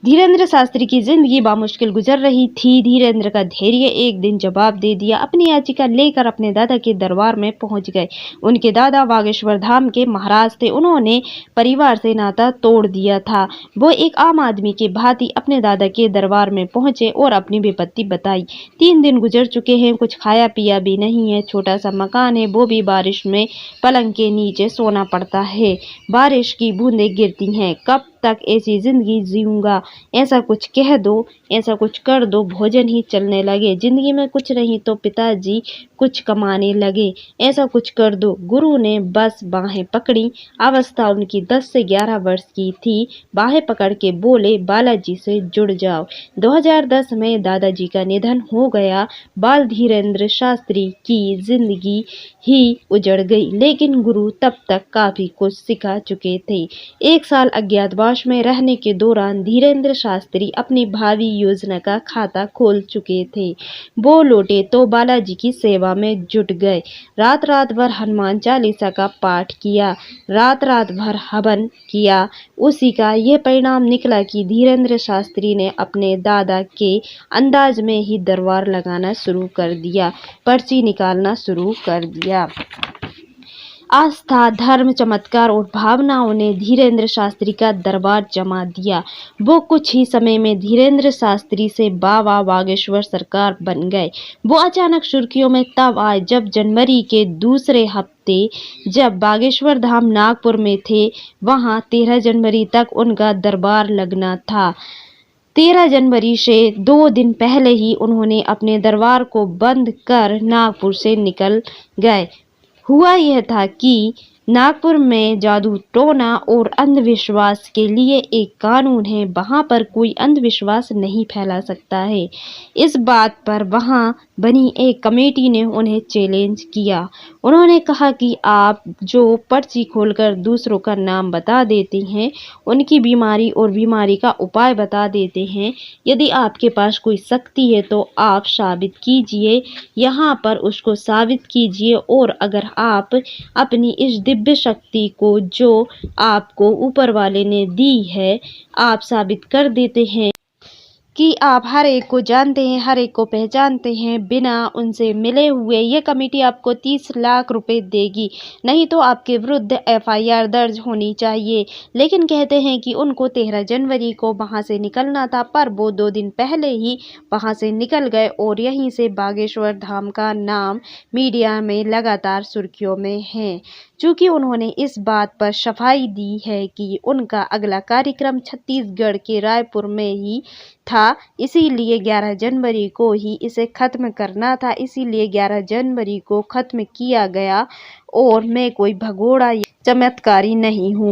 धीरेन्द्र शास्त्री की जिंदगी बामुश्किल गुजर रही थी। धीरेन्द्र का धैर्य एक दिन जवाब दे दिया। अपनी याचिका लेकर अपने दादा के दरबार में पहुंच गए। उनके दादा बागेश्वर धाम के महाराज थे। उन्होंने परिवार से नाता तोड़ दिया था। वो एक आम आदमी के भांति अपने दादा के दरबार में पहुंचे और अपनी विपत्ति बताई। 3 दिन गुजर चुके हैं, कुछ खाया पिया भी नहीं है। छोटा सा मकान है, वो भी बारिश में पलंग के नीचे सोना पड़ता है। बारिश की बूंदें गिरती हैं। कब तक ऐसी जिंदगी जीऊंगा? ऐसा कुछ कह दो, ऐसा कुछ कर दो। भोजन ही चलने लगे। जिंदगी में कुछ नहीं तो पिताजी कुछ कमाने लगे। ऐसा कुछ कर दो। गुरु ने बस बाहें पकड़ी। अवस्था उनकी 10 से 11 वर्ष की थी। बाहें पकड़ के बोले, बालाजी से जुड़ जाओ। 2010 में दादाजी का निधन हो गया। बाल धीरेन्द्र शास्त्री की जिंदगी ही उजड़ गई, लेकिन गुरु तब तक काफी कुछ सिखा चुके थे। 1 साल अज्ञातवास में रहने के दौरान धीरेन्द्र शास्त्री अपनी भावी योजना का खाता खोल चुके थे। वो लौटे तो बालाजी की सेवा में जुट गए। रात रात भर हनुमान चालीसा का पाठ किया, रात रात भर हवन किया। उसी का ये परिणाम निकला कि धीरेन्द्र शास्त्री ने अपने दादा के अंदाज में ही दरबार लगाना शुरू कर दिया, पर्ची निकालना शुरू कर दिया। आस्था, धर्म, चमत्कार और भावनाओं ने धीरेन्द्र शास्त्री का दरबार जमा दिया। वो कुछ ही समय में धीरेन्द्र शास्त्री से बाबा बागेश्वर सरकार बन गए। वो अचानक सुर्खियों में तब आए जब जनवरी के दूसरे हफ्ते, जब बागेश्वर धाम नागपुर में थे, वहां 13 जनवरी तक उनका दरबार लगना था। 13 जनवरी से 2 दिन पहले ही उन्होंने अपने दरबार को बंद कर नागपुर से निकल गए। हुआ यह था कि नागपुर में जादू टोना और अंधविश्वास के लिए एक कानून है। वहां पर कोई अंधविश्वास नहीं फैला सकता है। इस बात पर वहां बनी एक कमेटी ने उन्हें चैलेंज किया। उन्होंने कहा कि आप जो पर्ची खोलकर दूसरों का नाम बता देते हैं, उनकी बीमारी और बीमारी का उपाय बता देते हैं, यदि आपके पास कोई शक्ति है तो आप साबित कीजिए, यहाँ पर उसको साबित कीजिए। और अगर आप अपनी इस दिव्य शक्ति को जो आपको ऊपर वाले ने दी है, आप साबित कर देते हैं कि आप हर एक को जानते हैं, हर एक को पहचानते हैं बिना उनसे मिले हुए, ये कमेटी आपको 30 लाख रुपए देगी, नहीं तो आपके विरुद्ध FIR दर्ज होनी चाहिए। लेकिन कहते हैं कि उनको 13 जनवरी को वहां से निकलना था, पर वो 2 दिन पहले ही वहां से निकल गए और यहीं से बागेश्वर धाम का नाम मीडिया में लगातार सुर्खियों में है। चूंकि उन्होंने इस बात पर सफाई दी है कि उनका अगला कार्यक्रम छत्तीसगढ़ के रायपुर में ही था, इसीलिए 11 जनवरी को ही इसे खत्म करना था, इसीलिए 11 जनवरी को खत्म किया गया। और मैं कोई भगोड़ा या चमत्कारी नहीं हूँ।